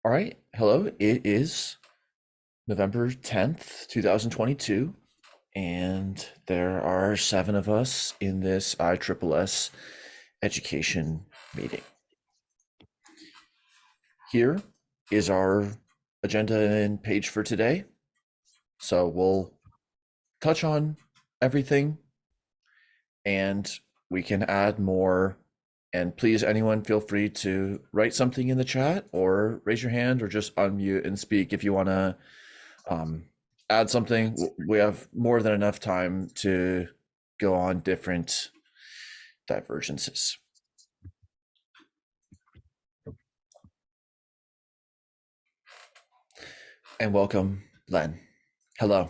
All right. Hello. It is November 10th, 2022, and there are seven of us in this ISSS education meeting. Here is our agenda and page for today. So we'll touch on everything and we can add more. And please, anyone, feel free to write something in the chat or raise your hand or just unmute and speak if you want to um, add something. We have more than enough time to go on different divergences. And welcome, Len. Hello.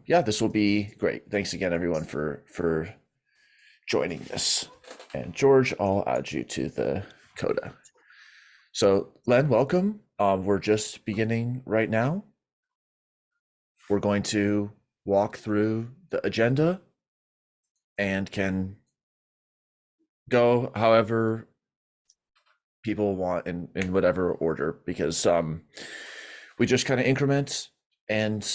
Yeah, this will be great. Thanks again, everyone, for joining this. And George, I'll add you to the coda. So, Len, welcome. We're just beginning right now. We're going to walk through the agenda and can go however people want in whatever order, because we just kind of increment and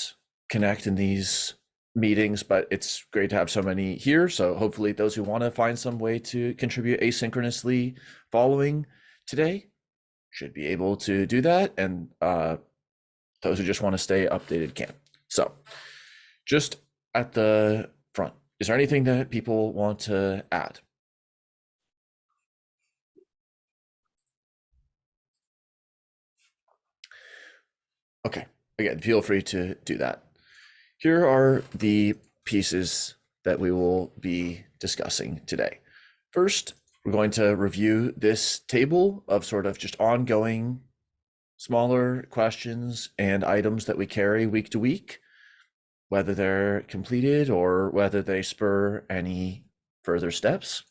connect in these meetings, but it's great to have so many here. So hopefully those who want to find some way to contribute asynchronously following today should be able to do that. And those who just want to stay updated can. So just at the front, is there anything that people want to add? Okay, again, feel free to do that. Here are the pieces that we will be discussing today. First, we're going to review this table of sort of just ongoing smaller questions and items that we carry week to week, whether they're completed or whether they spur any further steps.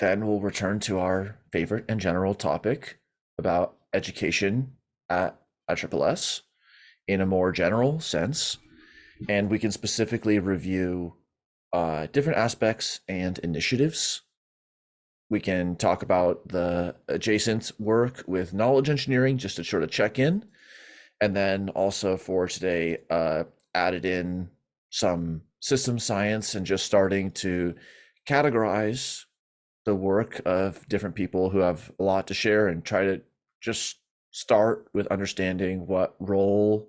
Then we'll return to our favorite and general topic about education at ISSS in a more general sense, and we can specifically review different aspects and initiatives. We can talk about the adjacent work with knowledge engineering just to sort of check in, and then also for today added in some system science and just starting to categorize the work of different people who have a lot to share and try to just start with understanding what role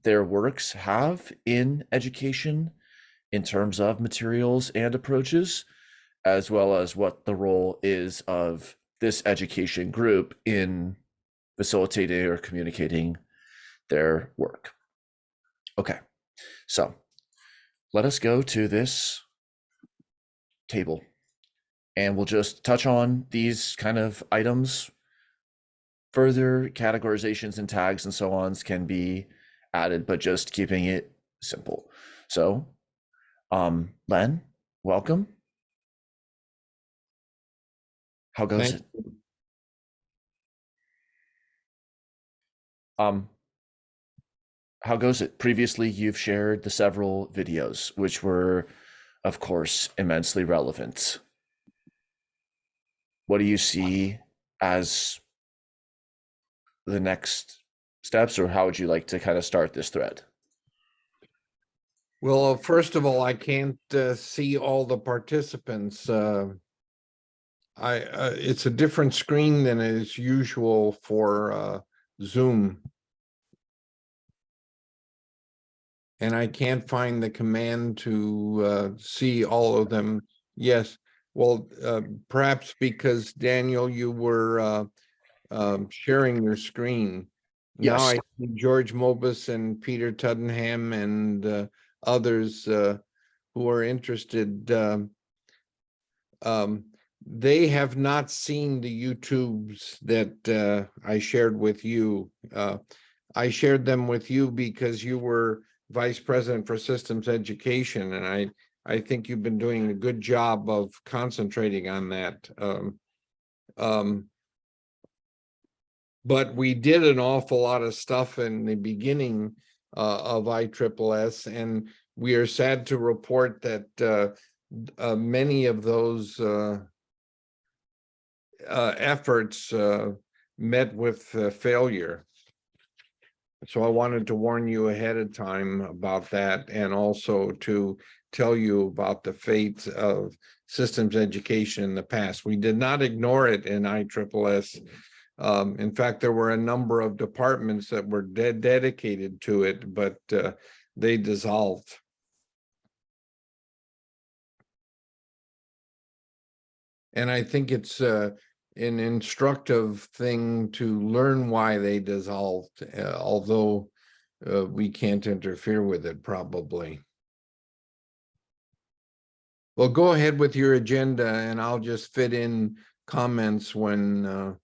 their works have in education in terms of materials and approaches, as well as what the role is of this education group in facilitating or communicating their work. Okay, so let us go to this table and we'll just touch on these kind of items. Further categorizations and tags and so on can be added, but just keeping it simple. So, Len, welcome. How goes it? How goes it? Previously, you've shared the several videos, which were, of course, immensely relevant. What do you see as the next steps, or how would you like to kind of start this thread? Well, first of all, I can't see all the participants. It's a different screen than is usual for Zoom. And I can't find the command to see all of them. Yes, well, perhaps because Daniel, you were sharing your screen. Now Yes. I see George Mobus and Peter Tuddenham and others who are interested. They have not seen the YouTubes that I shared with you. I shared them with you because you were Vice President for Systems Education, and I think you've been doing a good job of concentrating on that. But we did an awful lot of stuff in the beginning of ISSS, and we are sad to report that many of those efforts met with failure. So I wanted to warn you ahead of time about that, and also to tell you about the fate of systems education in the past. We did not ignore it in ISSS. In fact, there were a number of departments that were dedicated to it, but they dissolved. And I think it's an instructive thing to learn why they dissolved, although we can't interfere with it probably. Well, go ahead with your agenda and I'll just fit in comments when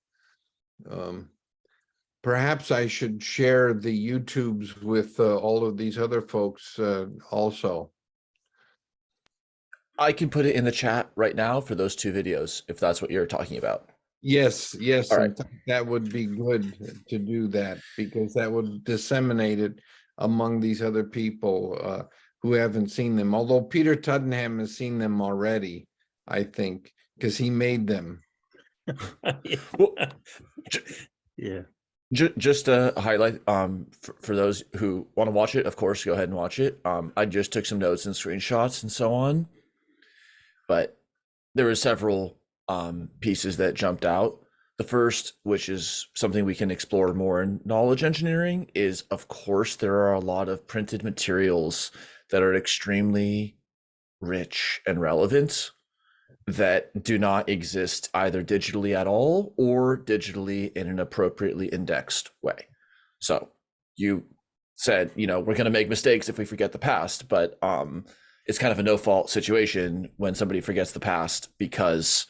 perhaps I should share the YouTubes with all of these other folks also. I can put it in the chat right now for those 2 videos, if that's what you're talking about. Yes, yes, All in right. fact, that would be good to do that, because that would disseminate it among these other people who haven't seen them. Although Peter Tuddenham has seen them already, I think, because he made them. Well, Yeah. just to highlight, for those who want to watch it, of course, go ahead and watch it. I just took some notes and screenshots and so on, but there were several pieces that jumped out. The first, which is something we can explore more in knowledge engineering, is of course there are a lot of printed materials that are extremely rich and relevant that do not exist either digitally at all or digitally in an appropriately indexed way. So you said, we're going to make mistakes if we forget the past, but it's kind of a no-fault situation when somebody forgets the past, because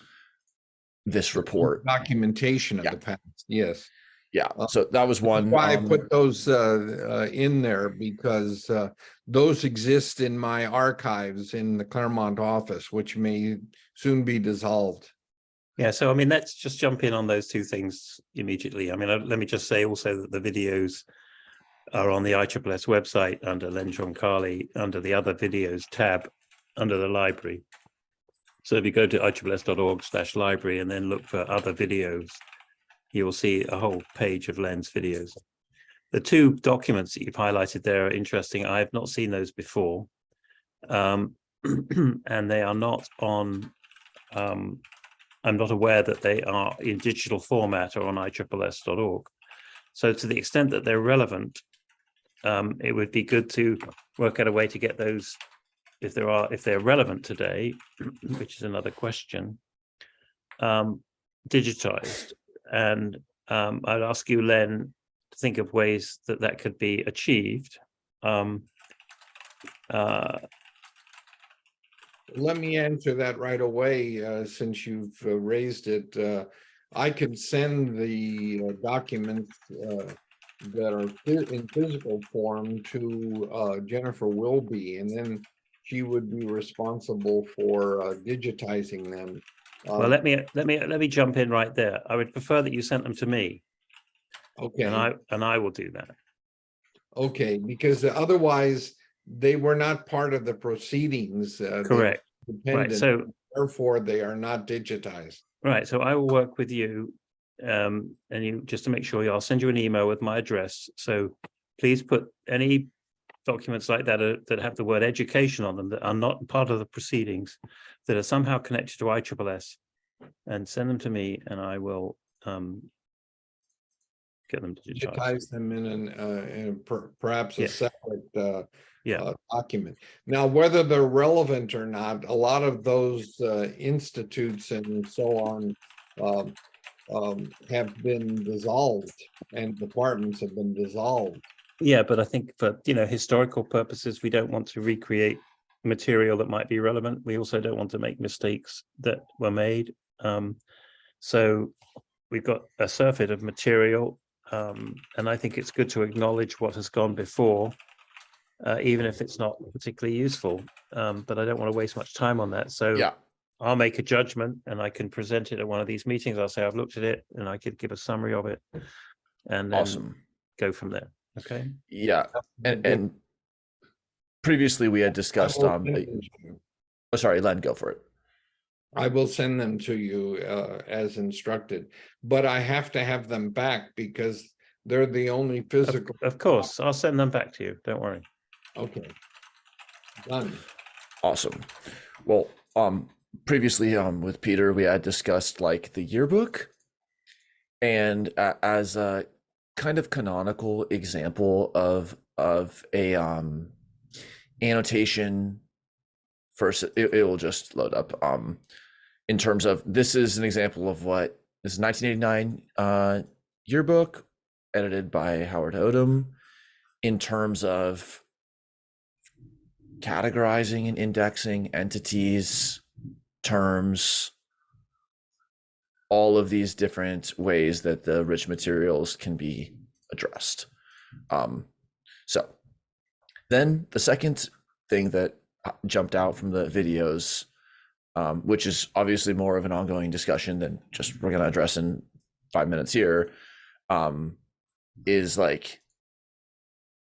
this report, Documentation of Yeah. the past, yes. yeah. So that was one. Why I put those in there, because those exist in my archives in the Claremont office, which may soon be dissolved. Yeah, so I mean, let's just jump in on those 2 things immediately. I mean, let me just say also that the videos are on the ISSS website under Len Troncali, under the other videos tab, under the library. So if you go to ISSS.org/library and then look for other videos, you will see a whole page of Len's videos. The 2 documents that you've highlighted there are interesting. I have not seen those before. And they are not on, I'm not aware that they are in digital format or on ISSS.org. So to the extent that they're relevant, it would be good to work out a way to get those, if they're relevant today, which is another question, digitized. And I'd ask you, Len, to think of ways that that could be achieved. Let me answer that right away, since you've raised it. I can send the documents that are in physical form to Jennifer Wilby, and then she would be responsible for digitizing them. Well, let me jump in right there. I would prefer that you sent them to me, Okay, and I will do that. okay, because otherwise they were not part of the proceedings. Correct. Right. Dependent, So therefore they are not digitized. right. So I will work with you, and you, just to make sure, I'll send you an email with my address. So please put any documents like that that have the word education on them that are not part of the proceedings, that are somehow connected to ISSS, and send them to me, and I will get them digitized. Digitize them in perhaps a Yeah. separate Yeah. document. Now, whether they're relevant or not, a lot of those institutes and so on have been dissolved, and departments have been dissolved. Yeah, but I think for historical purposes, we don't want to recreate material that might be relevant. We also don't want to make mistakes that were made. So we've got a surfeit of material, and I think it's good to acknowledge what has gone before, even if it's not particularly useful. But I don't want to waste much time on that. So Yeah. I'll make a judgment, and I can present it at one of these meetings. I'll say I've looked at it, and I could give a summary of it, and then Awesome. go from there. Okay. Yeah. And previously we had discussed, I will send it to you. oh, sorry, Len, go for it. I will send them to you as instructed, but I have to have them back because they're the only physical. Of course, I'll send them back to you. Don't worry. Okay, done. Awesome. Well, previously, with Peter, we had discussed like the yearbook, and as a kind of canonical example of a annotation. First, it will just load up. In terms of, this is an example of what this is 1989 yearbook edited by Howard Odom, in terms of categorizing and indexing entities, terms, all of these different ways that the rich materials can be addressed. So then the second thing that jumped out from the videos, which is obviously more of an ongoing discussion than just we're going to address in 5 minutes here, is like,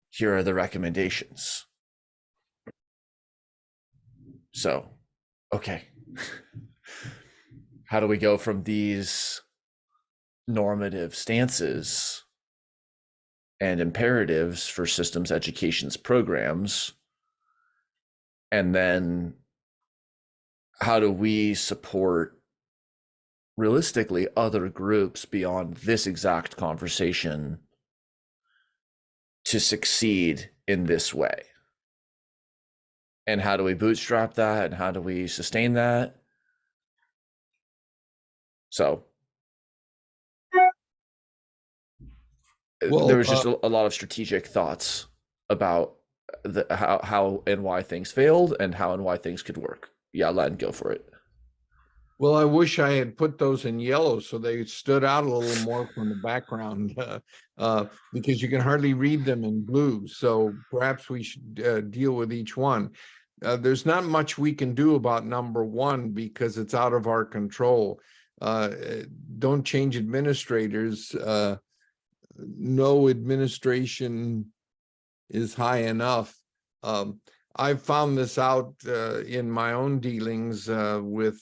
here are the recommendations. So, okay. How do we go from these normative stances and imperatives for systems education's programs, and then how do we support realistically other groups beyond this exact conversation to succeed in this way? And how do we bootstrap that, and how do we sustain that? So Well, there was just a lot of strategic thoughts about how and why things failed, and how and why things could work. Yeah, Len, go for it. well, I wish I had put those in yellow so they stood out a little more from the background, because you can hardly read them in blue. So perhaps we should deal with each one. There's not much we can do about number one because it's out of our control. Don't change administrators. No administration is high enough. I've found this out in my own dealings with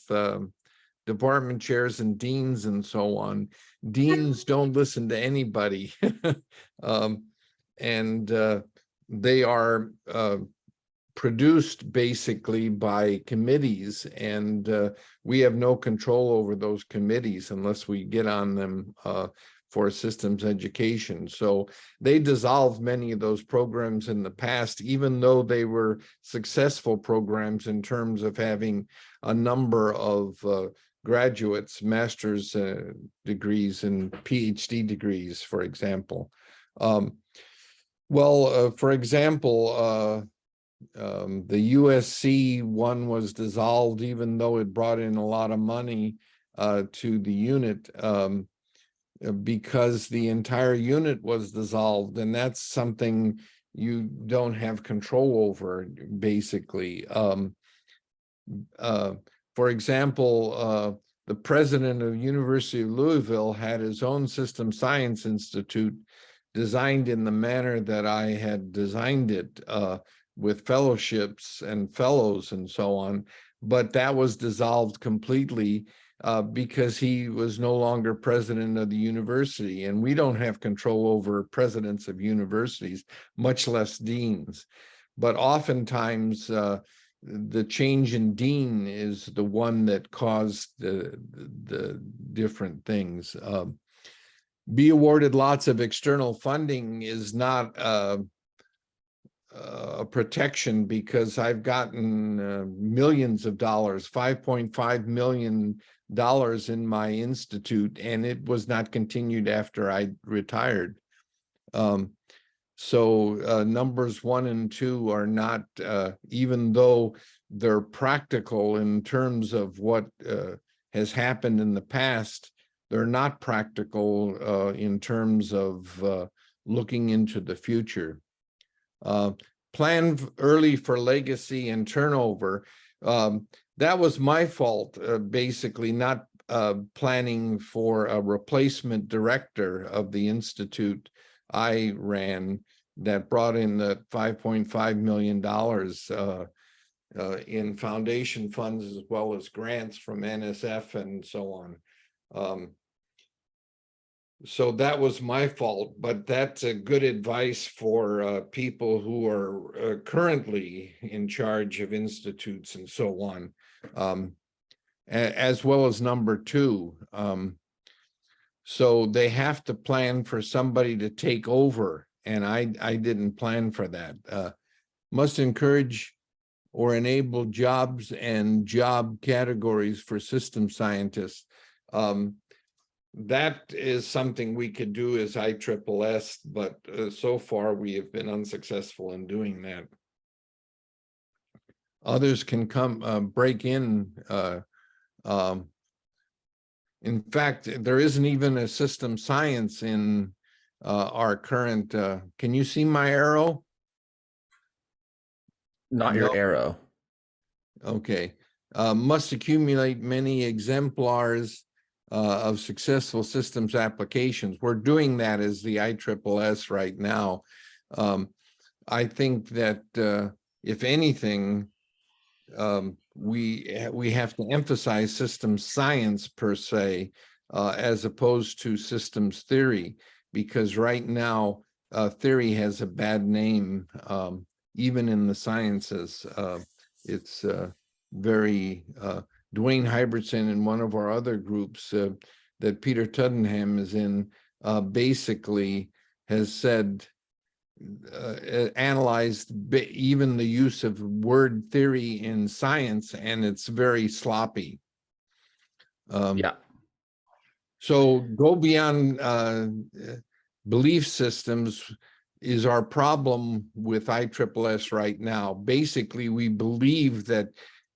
department chairs and deans and so on. Deans don't listen to anybody. And they are produced basically by committees, and we have no control over those committees unless we get on them for systems education. So they dissolved many of those programs in the past, even though they were successful programs in terms of having a number of graduates, master's degrees and PhD degrees, for example. For example, the USC one was dissolved, even though it brought in a lot of money to the unit, because the entire unit was dissolved, and that's something you don't have control over, basically. For example, the president of University of Louisville had his own System Science Institute designed in the manner that I had designed it, with fellowships and fellows and so on, but that was dissolved completely because he was no longer president of the university, and we don't have control over presidents of universities, much less deans. But oftentimes the change in dean is the one that caused the different things. Be awarded lots of external funding is not a protection, because I've gotten millions of dollars, $5.5 million in my institute, and it was not continued after I retired. So numbers 1 and 2 are not, even though they're practical in terms of what has happened in the past, they're not practical in terms of looking into the future. Plan early for legacy and turnover. That was my fault, basically, not planning for a replacement director of the institute I ran that brought in the $5.5 million. in foundation funds as well as grants from NSF and so on. So that was my fault, but that's a good advice for people who are currently in charge of institutes and so on, as well as number two. So they have to plan for somebody to take over, and I didn't plan for that. Must encourage or enable jobs and job categories for system scientists. That is something we could do as ISSS, but so far we have been unsuccessful in doing that. Others can come break in. In fact, there isn't even a system science in our current. Can you see my arrow? Not No. your arrow. Okay. Must accumulate many exemplars of successful systems applications. We're doing that as the ISSS right now. I think that if anything, we have to emphasize systems science per se, as opposed to systems theory, because right now theory has a bad name, even in the sciences. It's very Dwayne Hybertson in one of our other groups that Peter Tuddenham is in basically has said, analyzed even the use of word theory in science, and it's very sloppy. Yeah. So go beyond belief systems is our problem with ISSS right now. Basically, we believe that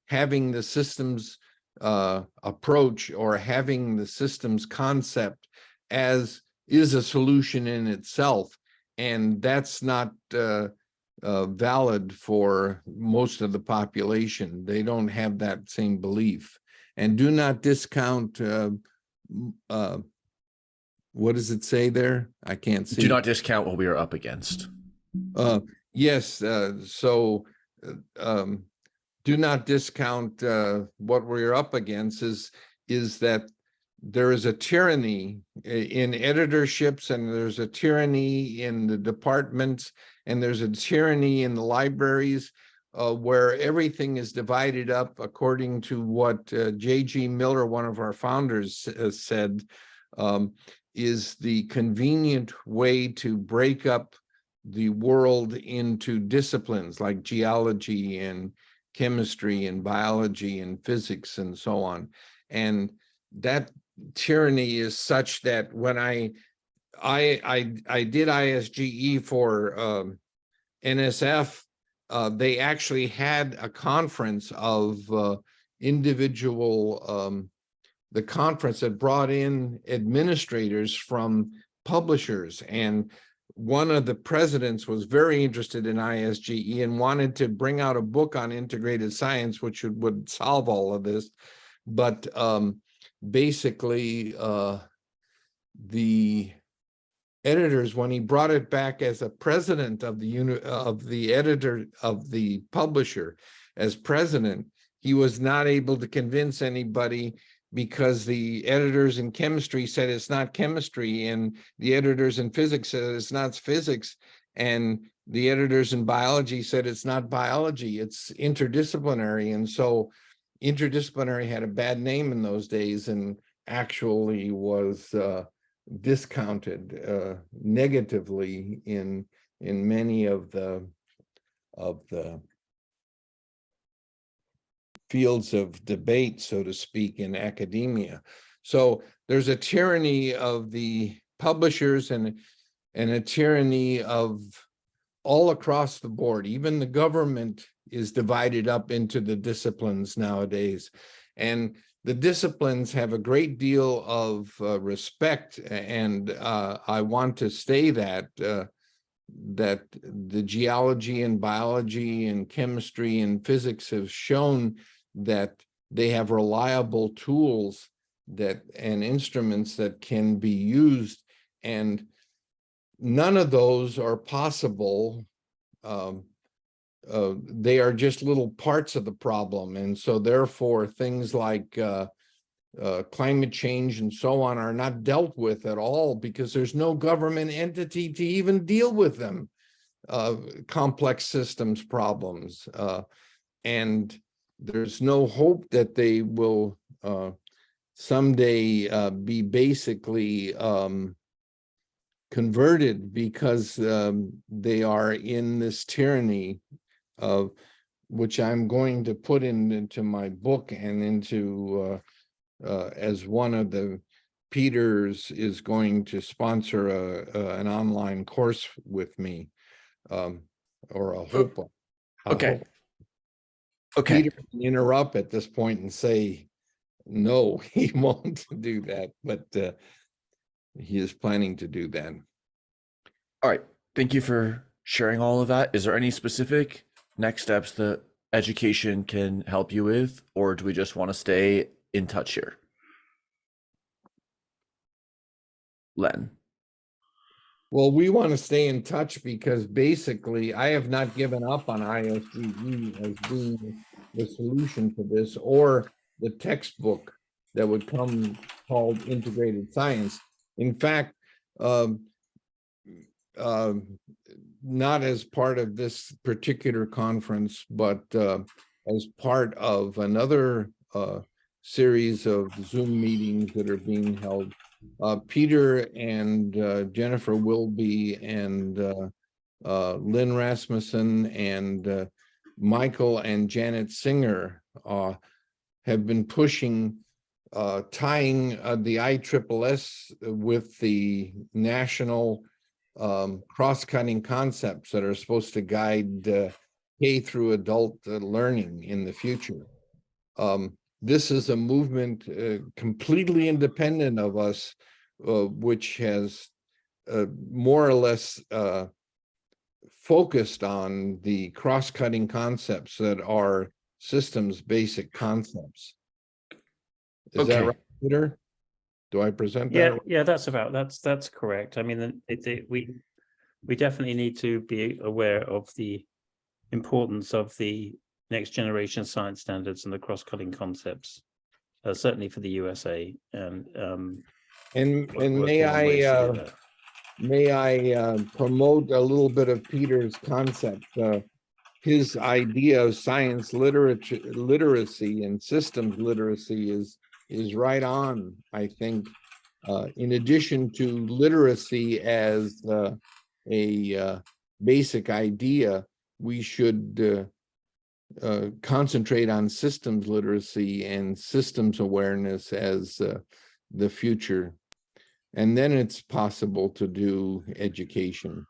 having the systems approach or having the systems concept as is a solution in itself, and that's not valid for most of the population. They don't have that same belief. And do not discount, what does it say there? I can't see. Do not discount what we are up against. Yes, so do not discount what we're up against is that there is a tyranny in editorships, and there's a tyranny in the departments, and there's a tyranny in the libraries, where everything is divided up according to what J.G. Miller, one of our founders, said, is the convenient way to break up the world into disciplines like geology and chemistry and biology and physics and so on. And that tyranny is such that when I did ISGE for NSF, they actually had a conference of individual, the conference that brought in administrators from publishers, and one of the presidents was very interested in ISGE and wanted to bring out a book on integrated science, which would solve all of this. But basically, the editors, when he brought it back as a president of the editor of the publisher as president, he was not able to convince anybody, because the editors in chemistry said it's not chemistry, and the editors in physics said it's not physics, and the editors in biology said it's not biology, it's interdisciplinary. And so interdisciplinary had a bad name in those days, and actually was discounted negatively in many of the fields of debate, so to speak, in academia. So there's a tyranny of the publishers and a tyranny of all across the board. Even the government is divided up into the disciplines nowadays. And the disciplines have a great deal of respect, and I want to say that that the geology and biology and chemistry and physics have shown that they have reliable tools and instruments that can be used, and none of those are possible they are just little parts of the problem. And so therefore things like climate change and so on are not dealt with at all because there's no government entity to even deal with them. Complex systems problems. And there's no hope that they will someday be basically converted because they are in this tyranny of which I'm going to put into my book and into as one of the Peters is going to sponsor an online course with me, or a hope. Okay. Okay. Peter can interrupt at this point and say, no, he won't do that, but he is planning to do that. All right. Thank you for sharing all of that. Is there any specific next steps that education can help you with, or do we just want to stay in touch here? Len. Well, we want to stay in touch because basically I have not given up on ISGE as being the solution to this or the textbook that would come called integrated science. In fact, not as part of this particular conference, but as part of another series of Zoom meetings that are being held. Peter and Jennifer Wilby and Lynn Rasmussen and Michael and Janet Singer have been pushing tying the ISSS with the national cross-cutting concepts that are supposed to guide K through adult learning in the future. This is a movement completely independent of us, which has more or less focused on the cross-cutting concepts that are systems basic concepts. Is that right, Peter? Do I present that? Yeah, that's correct. I mean, we definitely need to be aware of the importance of the next generation science standards and the cross-cutting concepts, certainly for the USA. And may I promote a little bit of Peter's concept? His idea of science literacy and systems literacy is right on, I think. In addition to literacy as a basic idea, we should concentrate on systems literacy and systems awareness as the future. And then it's possible to do education.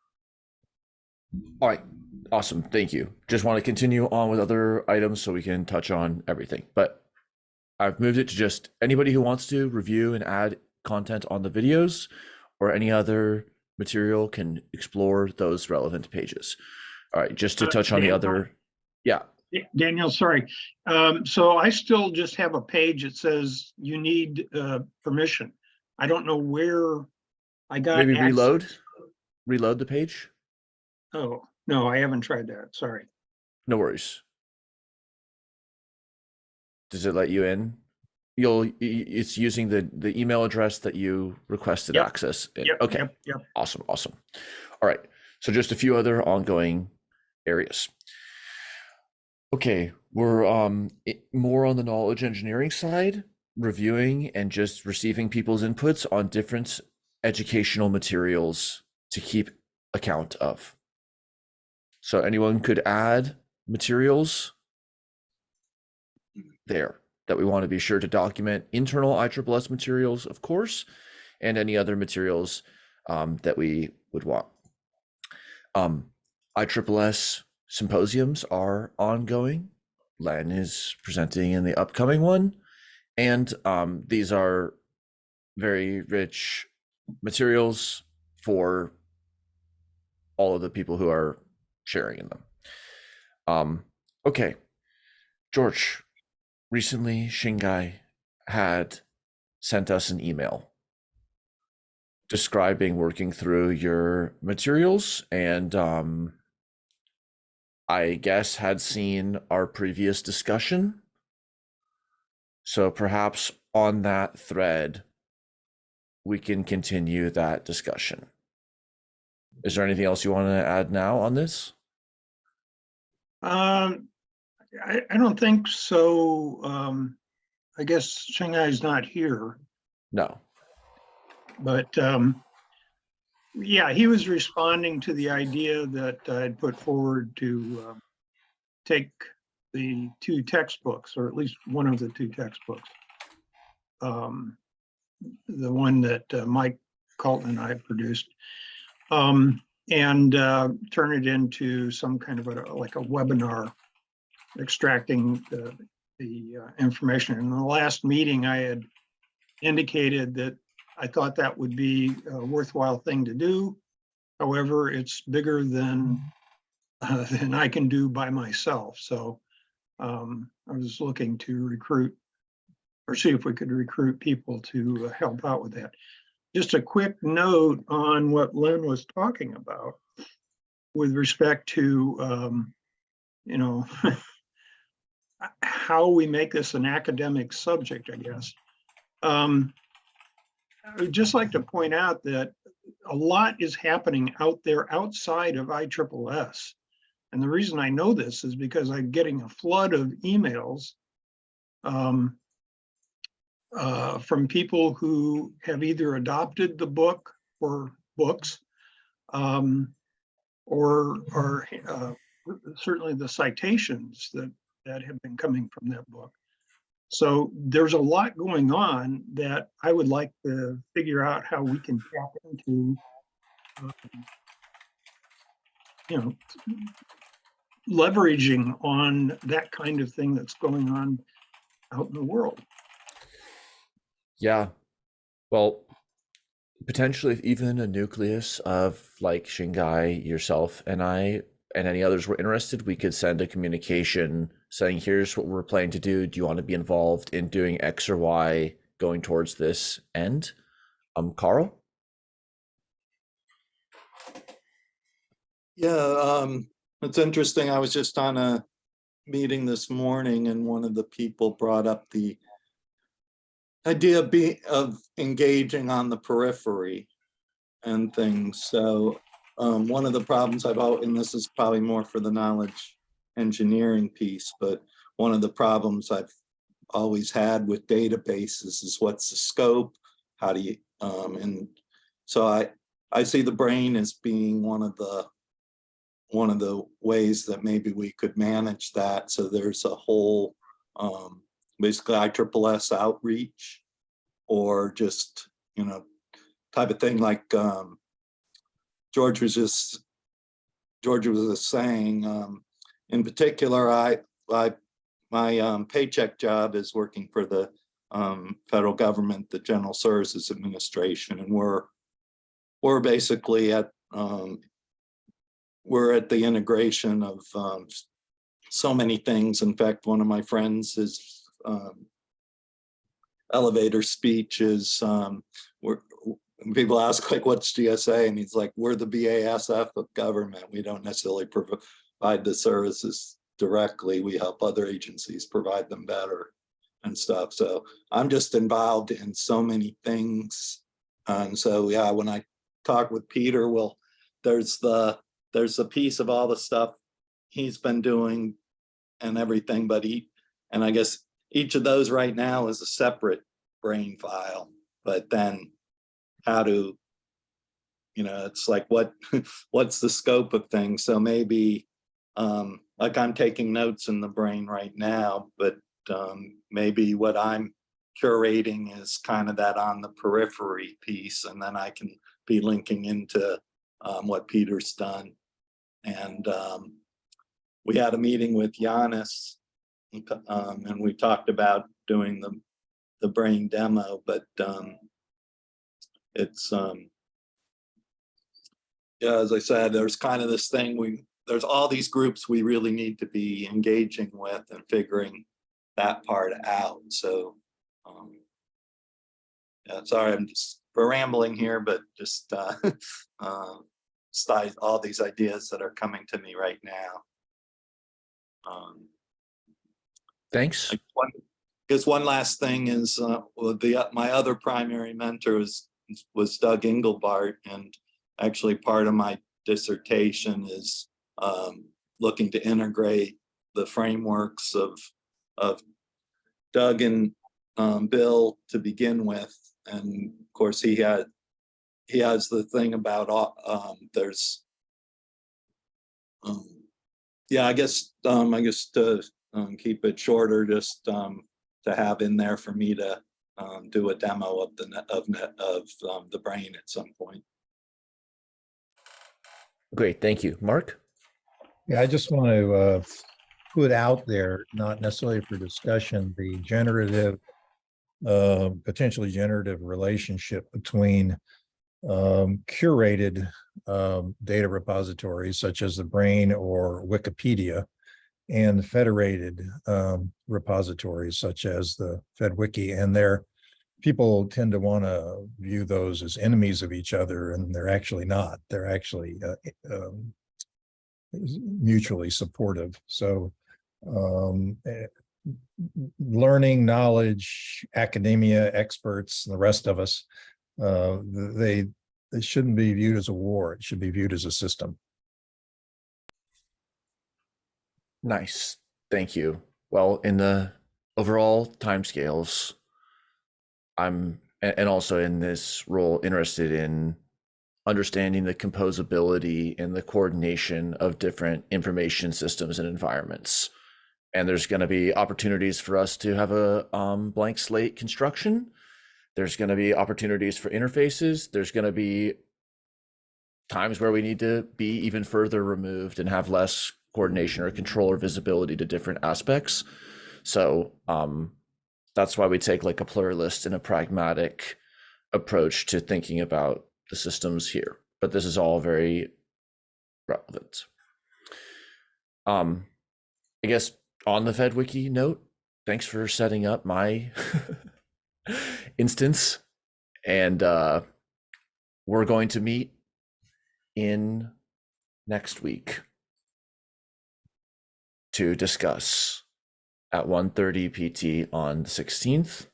All right. Awesome. Thank you. Just want to continue on with other items so we can touch on everything. But I've moved it to just anybody who wants to review and add content on the videos or any other material can explore those relevant pages. All right. Just to touch on the other. Yeah. Daniel, sorry. So I still just have a page that says you need permission. I don't know where I got. Maybe reload the page. Oh, no, I haven't tried that. Sorry. No worries. Does it let you in? It's using the email address that you requested access. Yep, okay. Yep. Awesome. All right. So just a few other ongoing areas. Okay, we're more on the knowledge engineering side, reviewing and just receiving people's inputs on different educational materials to keep account of. So anyone could add materials there that we want to be sure to document, internal ISSS materials, of course, and any other materials that we would want. ISSS symposiums are ongoing. Len is presenting in the upcoming one, and these are very rich materials for all of the people who are sharing in them. Okay, George, recently Shingai had sent us an email describing working through your materials and I guess, had seen our previous discussion. So perhaps on that thread, we can continue that discussion. Is there anything else you want to add now on this? I don't think so. I guess Shanghai's not here, No. but yeah, he was responding to the idea that I'd put forward to take the two textbooks, or at least one of the two textbooks. The one that Mike Colton and I produced, and turn it into some kind of like a webinar, extracting the information. In the last meeting, I had indicated that I thought that would be a worthwhile thing to do. However, it's bigger than I can do by myself. So I was looking to recruit, or see if we could recruit people to help out with that. Just a quick note on what Len was talking about with respect to, you know, how we make this an academic subject, I guess. I would just like to point out that a lot is happening out there outside of ISSS. And the reason I know this is because I'm getting a flood of emails from people who have either adopted the book or books, or certainly the citations that have been coming from that book. So there's a lot going on that I would like to figure out how we can tap into, you know, leveraging on that kind of thing that's going on out in the world. Yeah. Well, potentially even a nucleus of like Shingai, yourself, and I, and any others were interested, we could send a communication saying, here's what we're planning to do. Do you want to be involved in doing X or Y going towards this end? Carl? Yeah, it's interesting. I was just on a meeting this morning and one of the people brought up the idea of engaging on the periphery and things. So one of the problems and this is probably more for the knowledge engineering piece, but one of the problems I've always had with databases is what's the scope? How do you, and so I see the brain as being one of the ways that maybe we could manage that. So there's a whole, basically ISSS outreach, or just, you know, type of thing like George was just saying. In particular, my paycheck job is working for the federal government, the General Services Administration, and we're basically at we're at the integration of so many things. In fact, one of my friends, his elevator speech is, people ask, like, what's GSA? And he's like, we're the BASF of government. We don't necessarily provide the services directly. We help other agencies provide them better and stuff. So I'm just involved in so many things. And so, yeah, when I talk with Peter, well, there's the piece of all the stuff he's been doing and everything, but and I guess each of those right now is a separate brain file, but then how to, you know, it's like, what's the scope of things? So maybe, like I'm taking notes in the brain right now, but maybe what I'm curating is kind of that on the periphery piece, and then I can be linking into what Peter's done. And we had a meeting with Giannis, and we talked about doing the brain demo, but it's yeah, as I said, there's kind of this thing, there's all these groups we really need to be engaging with and figuring that part out. So yeah, sorry, I'm just rambling here, but just all these ideas that are coming to me right now. Um, Thanks. Because one last thing is, my other primary mentor was Doug Engelbart, and actually part of my dissertation is looking to integrate the frameworks of Doug and Bill to begin with, and of course he has the thing about there's yeah, I guess to keep it shorter, just to have in there for me to do a demo of the brain at some point. Great. Thank you. Mark? Yeah, I just want to put out there, not necessarily for discussion, the generative, potentially generative relationship between curated data repositories such as the Brain or Wikipedia and federated repositories such as the FedWiki. And people tend to want to view those as enemies of each other, and they're actually not. They're actually mutually supportive. So learning, knowledge, academia, experts, and the rest of us, they shouldn't be viewed as a war. It should be viewed as a system. Nice. Thank you. Well, in the overall timescales, I'm, and also in this role, interested in understanding the composability and the coordination of different information systems and environments. And there's going to be opportunities for us to have a blank slate construction. There's going to be opportunities for interfaces. There's going to be times where we need to be even further removed and have less coordination or control or visibility to different aspects. So that's why we take like a pluralist and a pragmatic approach to thinking about the systems here. But this is all very relevant. I guess on the FedWiki note, thanks for setting up my instance. And we're going to meet in next week to discuss at 1:30 PT on the 16th.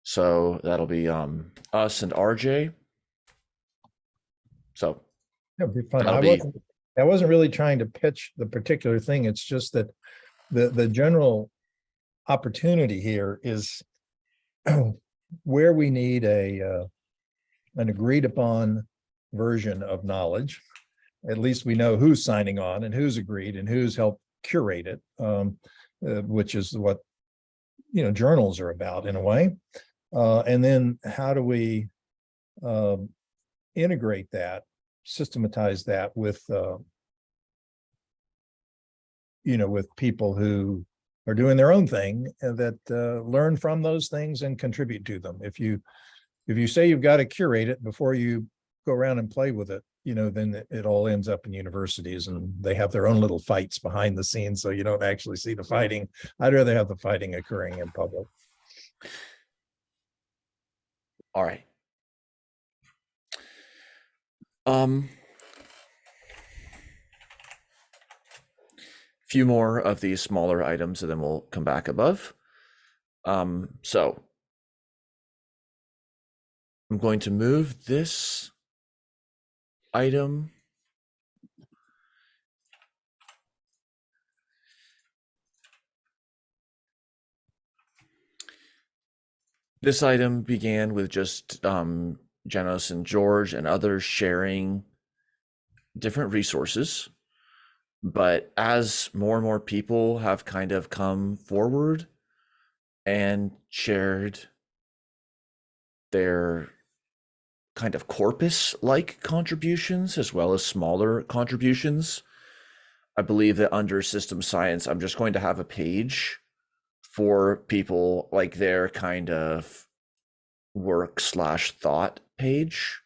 So that'll be us and RJ. So That'd be fun. that'll I wasn't really trying to pitch the particular thing. It's just that the general opportunity here is where we need an agreed upon version of knowledge. At least we know who's signing on and who's agreed and who's helped curate it, which is what journals are about in a way. And then how do we integrate that, systematize that with with people who are doing their own thing and that learn from those things and contribute to them. If you say you've got to curate it before you go around and play with it, then it all ends up in universities and they have their own little fights behind the scenes, so you don't actually see the fighting. I'd rather have the fighting occurring in public. All right. Few more of these smaller items and then we'll come back above. So I'm going to move this item began with just Janos and George and others sharing different resources. But as more and more people have kind of come forward and shared their kind of corpus-like contributions as well as smaller contributions, I believe that under system science, I'm just going to have a page for people like their kind of work/thought page,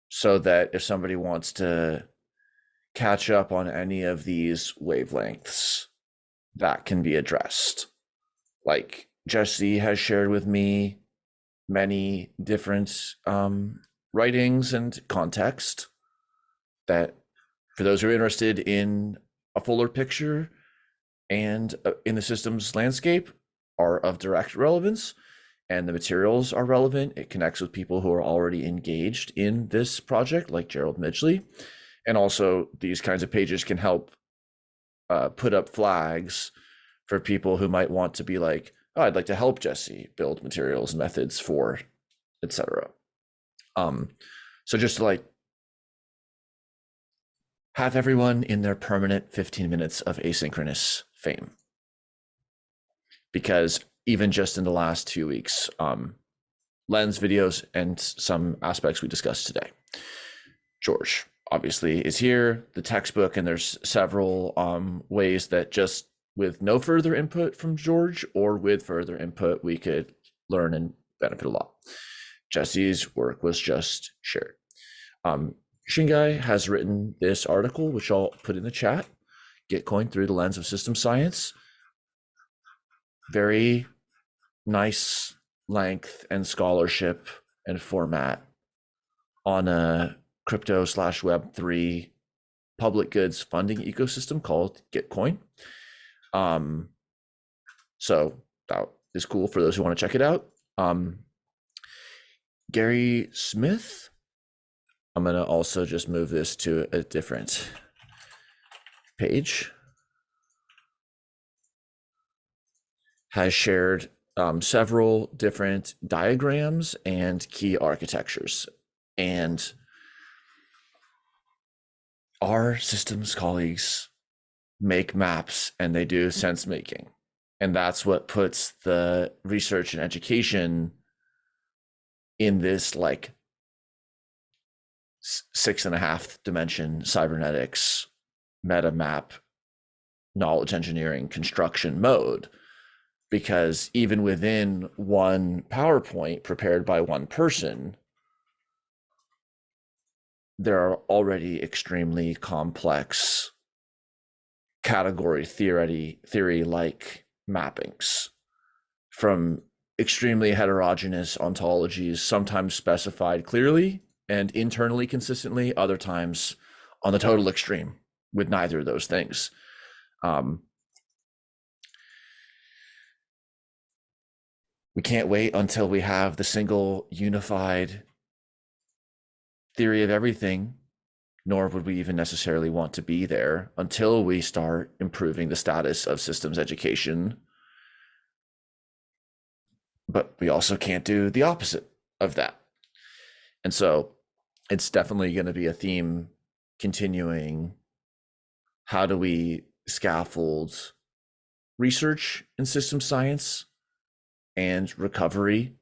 so that if somebody wants to catch up on any of these wavelengths, that can be addressed. Like Jesse has shared with me many different writings and context that, for those who are interested in a fuller picture, and in the systems landscape are of direct relevance, and the materials are relevant. It connects with people who are already engaged in this project, like Gerald Midgley. And also these kinds of pages can help put up flags for people who might want to be like, oh, I'd like to help Jesse build materials and methods for, etc. So just to like have everyone in their permanent 15 minutes of asynchronous fame. Because even just in the last 2 weeks, Lens videos and some aspects we discussed today. George obviously is here, the textbook, and there's several ways that just with no further input from George or with further input, we could learn and benefit a lot. Jesse's work was just shared. Shingai has written this article, which I'll put in the chat, Gitcoin through the lens of system science. Very nice length and scholarship and format on a crypto/Web3 public goods funding ecosystem called Gitcoin. So that is cool for those who want to check it out. Gary Smith, I'm going to also just move this to a different page, has shared several different diagrams and key architectures. And our systems colleagues make maps and they do sense making. And that's what puts the research and education in this like 6.5 dimension cybernetics meta map knowledge engineering construction mode. Because even within one PowerPoint prepared by one person, there are already extremely complex category theory like mappings from extremely heterogeneous ontologies, sometimes specified clearly and internally consistently, other times on the total extreme with neither of those things. We can't wait until we have the single unified theory of everything, nor would we even necessarily want to be there until we start improving the status of systems education. But we also can't do the opposite of that. And so it's definitely going to be a theme continuing. How do we scaffold research in system science and recovery?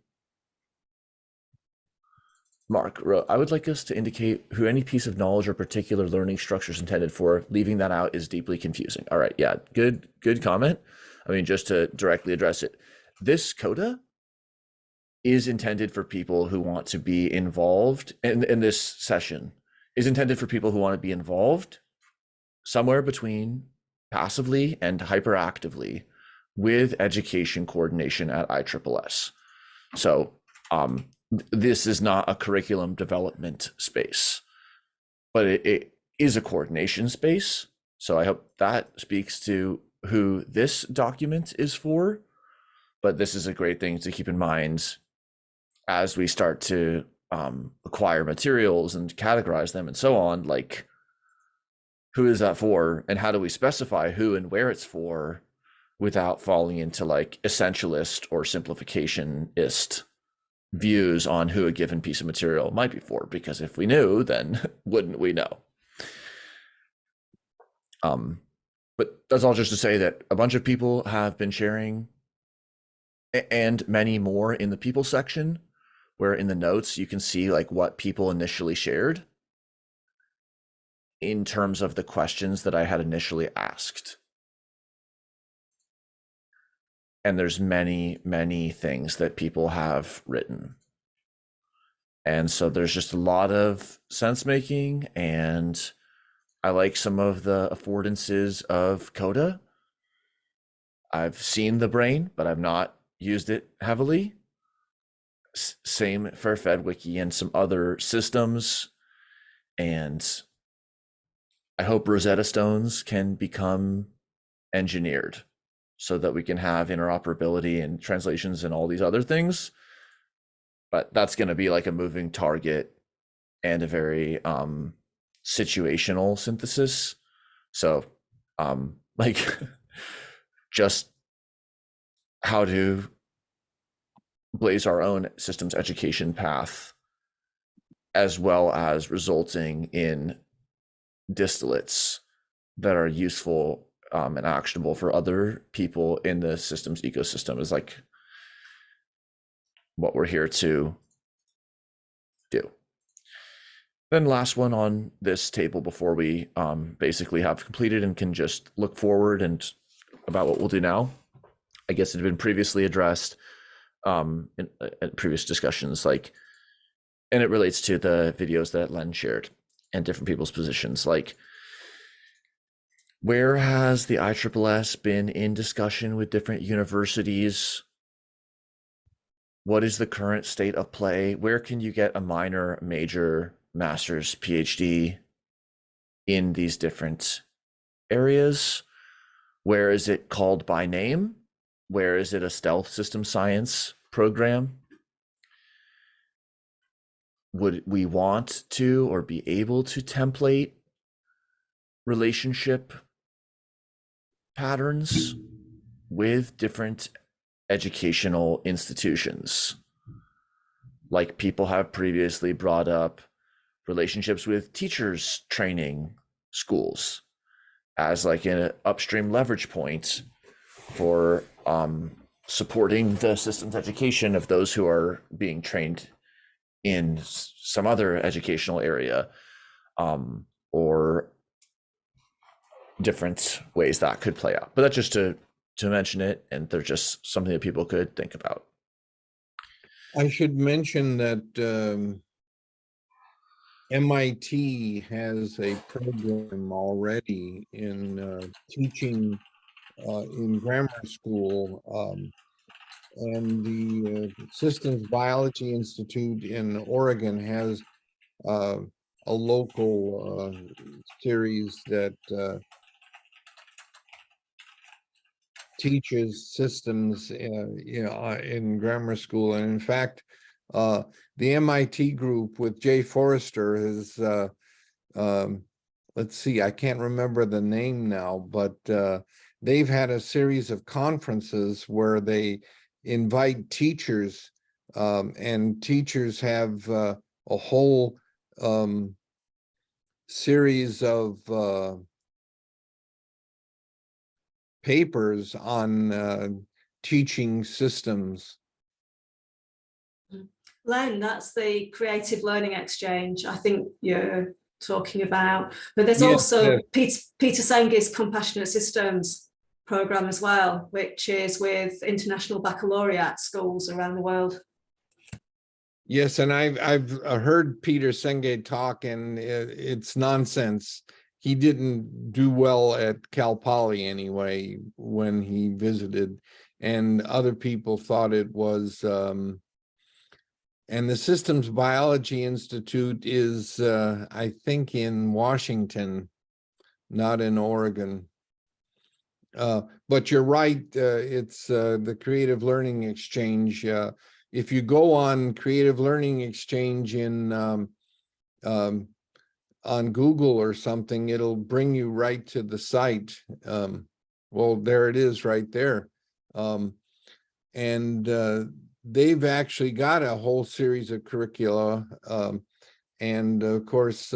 Mark, I would like us to indicate who any piece of knowledge or particular learning structure is intended for. Leaving that out is deeply confusing. All right, yeah, good comment. I mean, just to directly address it, this coda is intended for people who want to be involved, in this session is intended for people who want to be involved somewhere between passively and hyperactively with education coordination at ISSS. So this is not a curriculum development space, but it is a coordination space. So I hope that speaks to who this document is for. But this is a great thing to keep in mind as we start to acquire materials and categorize them and so on. Like, who is that for, and how do we specify who and where it's for without falling into like essentialist or simplificationist views on who a given piece of material might be for? Because if we knew, then wouldn't we know? But that's all just to say that a bunch of people have been sharing, and many more in the people section, where in the notes you can see like what people initially shared in terms of the questions that I had initially asked. And there's many, many things that people have written. And so there's just a lot of sense making, and I like some of the affordances of Coda. I've seen the brain, but I've not used it heavily. Same for FedWiki and some other systems. And I hope Rosetta Stones can become engineered so that we can have interoperability and translations and all these other things. But that's going to be like a moving target and a very situational synthesis. So like just how to blaze our own systems education path, as well as resulting in distillates that are useful and actionable for other people in the systems ecosystem is like what we're here to do. Then last one on this table before we basically have completed and can just look forward and about what we'll do now. I guess it had been previously addressed in previous discussions, like, and it relates to the videos that Len shared and different people's positions. Like, where has the ISSS been in discussion with different universities? What is the current state of play? Where can you get a minor, major, master's, PhD in these different areas? Where is it called by name? Where is it a stealth system science program? Would we want to or be able to template relationship patterns with different educational institutions? Like people have previously brought up relationships with teachers training schools as like an upstream leverage point for supporting the systems education of those who are being trained in some other educational area, or different ways that could play out. But that's just to mention it, and they're just something that people could think about. I should mention that MIT has a program already in teaching in grammar school, and the Systems Biology Institute in Oregon has a local series that teaches systems in grammar school. And in fact, the MIT group with Jay Forrester is, let's see, I can't remember the name now, but they've had a series of conferences where they invite teachers, and teachers have a whole series of papers on teaching systems. Len, that's the Creative Learning Exchange I think you're talking about. But there's also Peter Senge's Compassionate Systems program as well, which is with international baccalaureate schools around the world. Yes, and I've heard Peter Senge talk, and it's nonsense. He didn't do well at Cal Poly anyway when he visited, and other people thought it was. And the Systems Biology Institute is, I think, in Washington, not in Oregon. But you're right, it's the Creative Learning Exchange. If you go on Creative Learning Exchange in on Google or something, it'll bring you right to the site. Well, there it is right there. And they've actually got a whole series of curricula. And of course,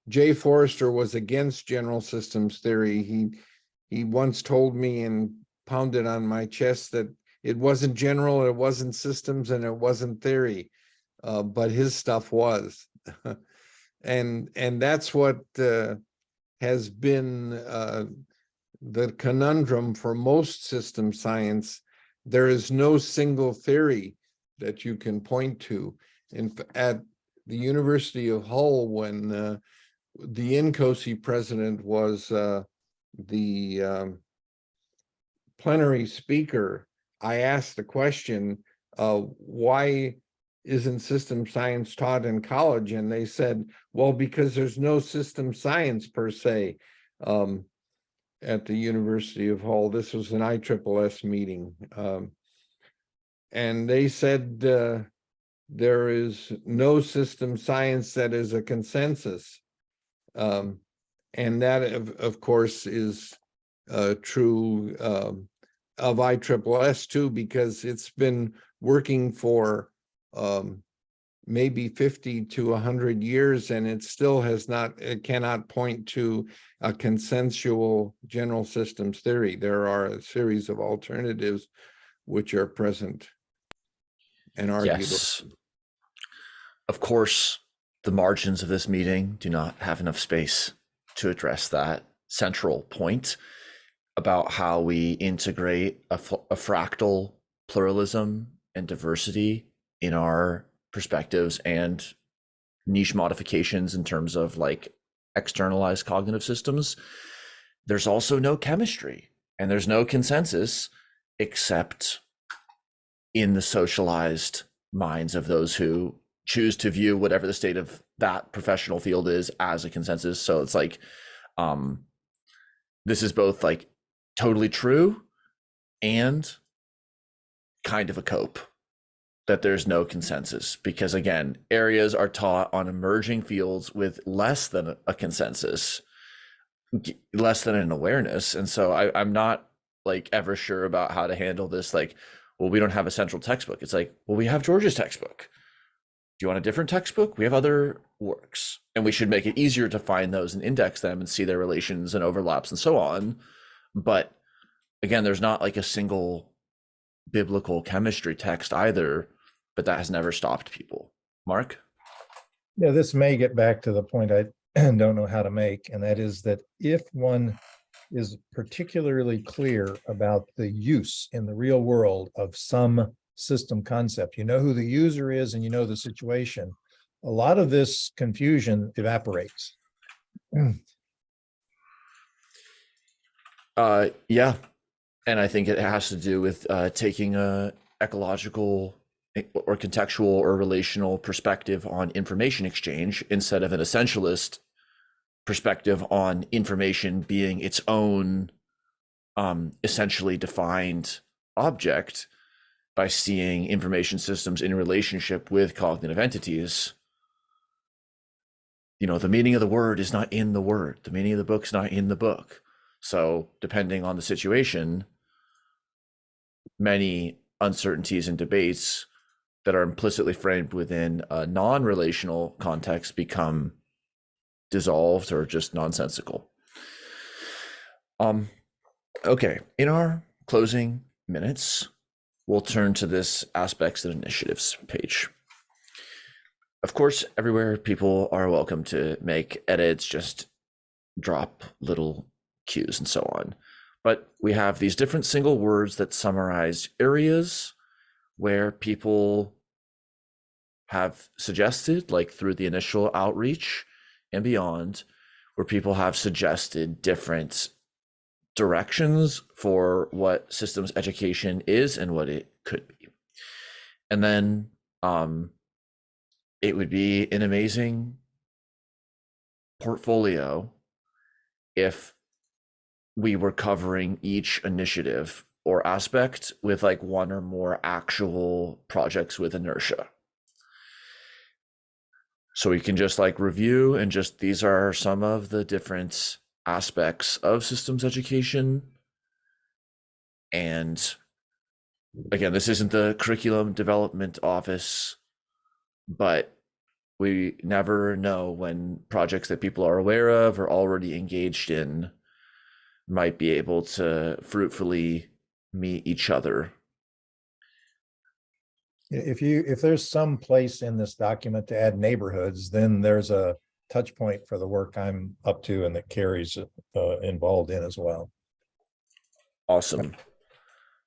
Jay Forrester was against general systems theory. He once told me and pounded on my chest that it wasn't general, it wasn't systems, and it wasn't theory, but his stuff was. And that's what has been the conundrum for most system science. There is no single theory that you can point to. At the University of Hull, when the INCOSE president was the plenary speaker, I asked the question, why isn't system science taught in college? And they said, well, because there's no system science per se. at the University of Hull. This was an ISSS meeting. And they said there is no system science that is a consensus. And that, of course, is true of ISSS too, because it's been working for maybe 50 to 100 years, and it still has not, it cannot point to a consensual general systems theory. There are a series of alternatives which are present and argued. Yes. Of course, the margins of this meeting do not have enough space to address that central point about how we integrate a fractal pluralism and diversity in our perspectives and niche modifications in terms of like externalized cognitive systems. There's also no chemistry and there's no consensus except in the socialized minds of those who choose to view whatever the state of that professional field is as a consensus. So it's like, this is both like totally true and kind of a cope that there's no consensus, because again, areas are taught on emerging fields with less than a consensus, less than an awareness. And so I'm not like ever sure about how to handle this. Like, well, we don't have a central textbook. It's like, well, we have George's textbook. Do you want a different textbook? We have other works, and we should make it easier to find those and index them and see their relations and overlaps and so on. But again, there's not like a single biblical chemistry text either, but that has never stopped people. Mark? Yeah, this may get back to the point I don't know how to make, and that is that if one is particularly clear about the use in the real world of some system concept, you know who the user is and you know the situation, a lot of this confusion evaporates. Yeah, and I think it has to do with taking a ecological or contextual or relational perspective on information exchange instead of an essentialist perspective on information being its own essentially defined object, by seeing information systems in relationship with cognitive entities. You know, the meaning of the word is not in the word. The meaning of the book is not in the book. So depending on the situation, many uncertainties and debates that are implicitly framed within a non-relational context become dissolved or just nonsensical. Okay, in our closing minutes, we'll turn to this aspects and initiatives page. Of course, everywhere people are welcome to make edits, just drop little cues and so on. But we have these different single words that summarize areas where people have suggested, like through the initial outreach and beyond, where people have suggested different directions for what systems education is and what it could be. And then it would be an amazing portfolio if we were covering each initiative or aspect with like one or more actual projects with inertia. So we can just like review and just, these are some of the different aspects of systems education. And again, this isn't the curriculum development office, but we never know when projects that people are aware of or already engaged in might be able to fruitfully meet each other. If there's some place in this document to add neighborhoods, then there's a touch point for the work I'm up to and that Carrie's involved in as well. Awesome.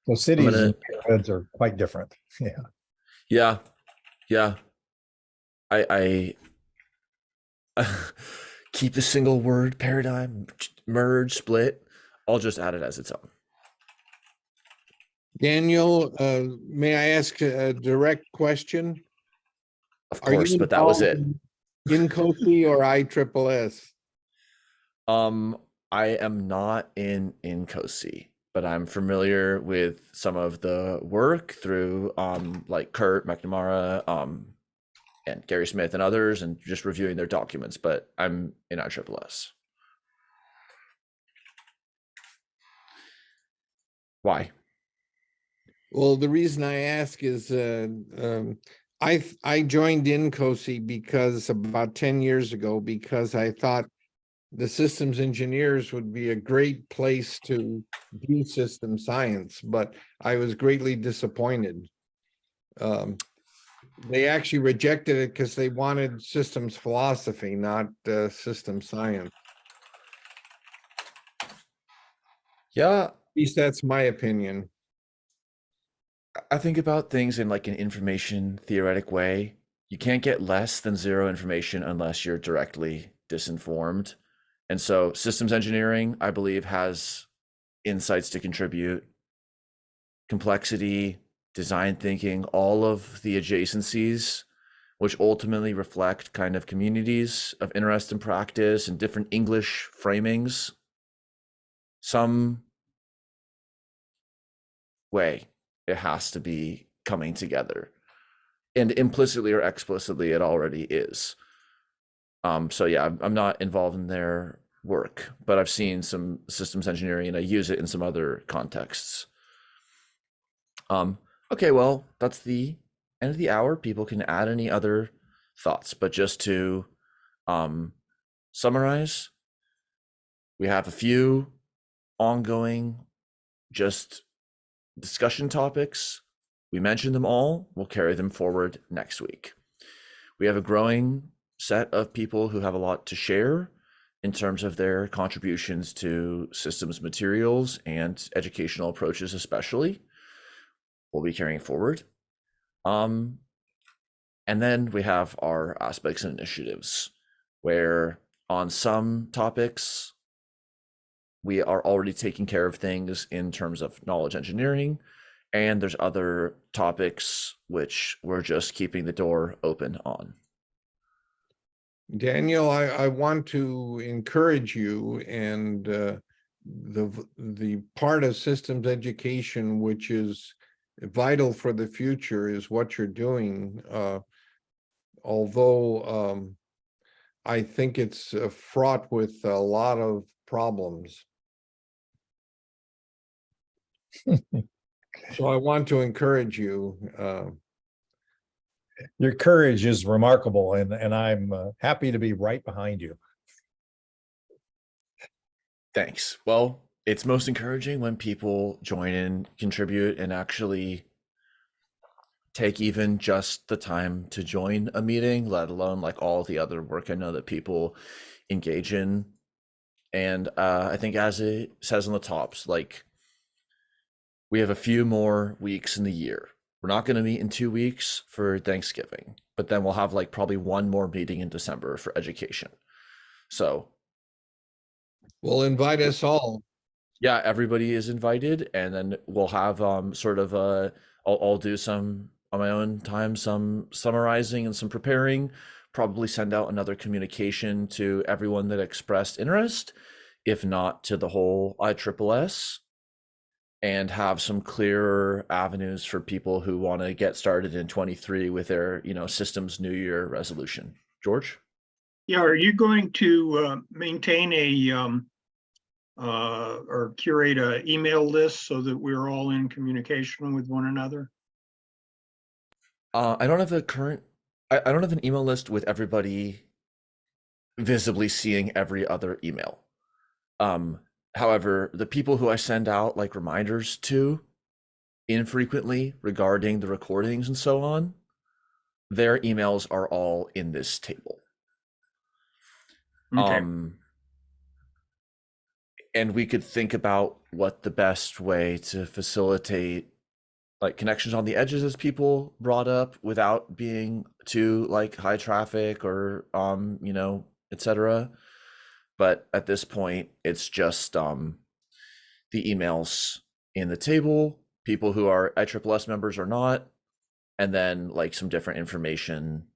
So cities and neighborhoods are quite different. Yeah. Yeah. I keep the single word paradigm, merge, split. I'll just add it as its own. Daniel, may I ask a direct question? Of course, but that was it. In COSI or ISSS? I am not in COSI, but I'm familiar with some of the work through like Kurt McNamara and Gary Smith and others, and just reviewing their documents. But I'm in ISSS. Why? Well, the reason I ask is I joined in COSI because about 10 years ago, because I thought the systems engineers would be a great place to do system science, but I was greatly disappointed. They actually rejected it because they wanted systems philosophy, not system science. Yeah, At least that's my opinion. I think about things in like an information theoretic way. You can't get less than zero information unless you're directly disinformed. And so systems engineering, I believe, has insights to contribute, complexity, design thinking, all of the adjacencies, which ultimately reflect kind of communities of interest and practice and different English framings. Some way it has to be coming together. And implicitly or explicitly, it already is. So yeah, I'm not involved in their work, but I've seen some systems engineering and I use it in some other contexts. Okay, well, that's the end of the hour. People can add any other thoughts, but just to summarize, we have a few ongoing just discussion topics. We mentioned them all. We'll carry them forward next week. We have a growing set of people who have a lot to share in terms of their contributions to systems materials and educational approaches, especially. We'll be carrying forward. And then we have our aspects and initiatives, where on some topics, we are already taking care of things in terms of knowledge engineering, and there's other topics which we're just keeping the door open on. Daniel, I want to encourage you, and the part of systems education which is vital for the future is what you're doing. Although I think it's fraught with a lot of problems. So I want to encourage you. Your courage is remarkable, and I'm happy to be right behind you. Thanks. Well, it's most encouraging when people join in, contribute, and actually take even just the time to join a meeting, let alone like all the other work I know that people engage in. And I think, as it says on the tops, like, we have a few more weeks in the year. We're not going to meet in 2 weeks for Thanksgiving, but then we'll have like probably one more meeting in December for education. So Will invite us all. yeah, everybody is invited, and then we'll have sort of I'll do some on my own time, some summarizing and some preparing, probably send out another communication to everyone that expressed interest, if not to the whole ISSS, and have some clearer avenues for people who want to get started in 23 with their, systems New Year resolution. George? Yeah, are you going to maintain a or curate an email list so that we're all in communication with one another? I don't have the current. I don't have an email list with everybody visibly seeing every other email. However, the people who I send out like reminders to infrequently regarding the recordings and so on, their emails are all in this table. Okay. And we could think about what the best way to facilitate like connections on the edges, as people brought up, without being too like high traffic or etc. But at this point, it's just the emails in the table, people who are ISSS members or not, and then like some different information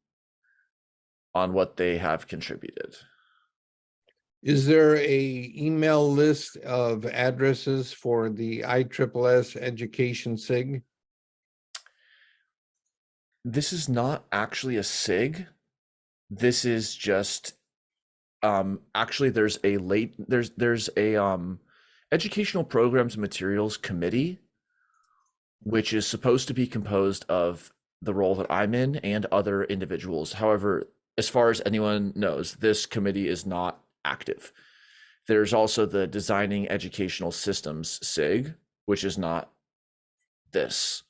on what they have contributed. Is there a email list of addresses for the ISSS Education SIG? This is not actually a SIG. This is just actually there's a educational programs and materials committee, which is supposed to be composed of the role that I'm in and other individuals. However, as far as anyone knows, this committee is not active. There's also the Designing Educational Systems SIG, which is not this.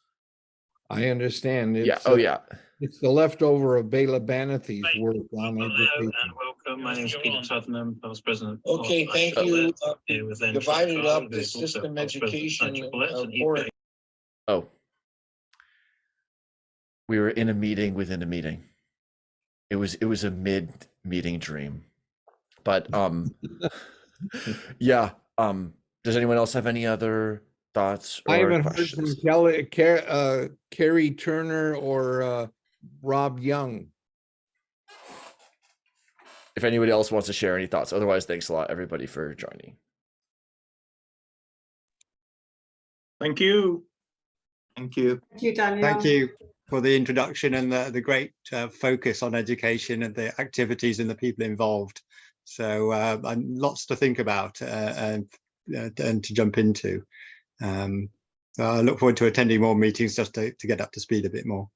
I understand. Yeah. It's, Oh, yeah. It's the leftover of Bela Banathy's work on Hello education. and welcome. My name is Peter Tottenham, Vice President. Okay, of thank ISSS, you. here with Lynn Divided Shepard, up who the is also system Vice President education of ISSS, and board. Oh, we were in a meeting within a meeting. It was a mid-meeting dream. But yeah, does anyone else have any other thoughts or I haven't heard questions? from Carrie Turner or Rob Young. If anybody else wants to share any thoughts, otherwise, thanks a lot, everybody, for joining. Thank you. Thank you. Thank you, Daniel. Thank you for the introduction and the great focus on education and the activities and the people involved. So and lots to think about and to jump into. I look forward to attending more meetings just to get up to speed a bit more.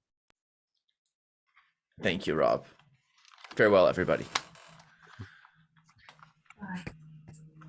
Thank you, Rob. Farewell, everybody. Bye.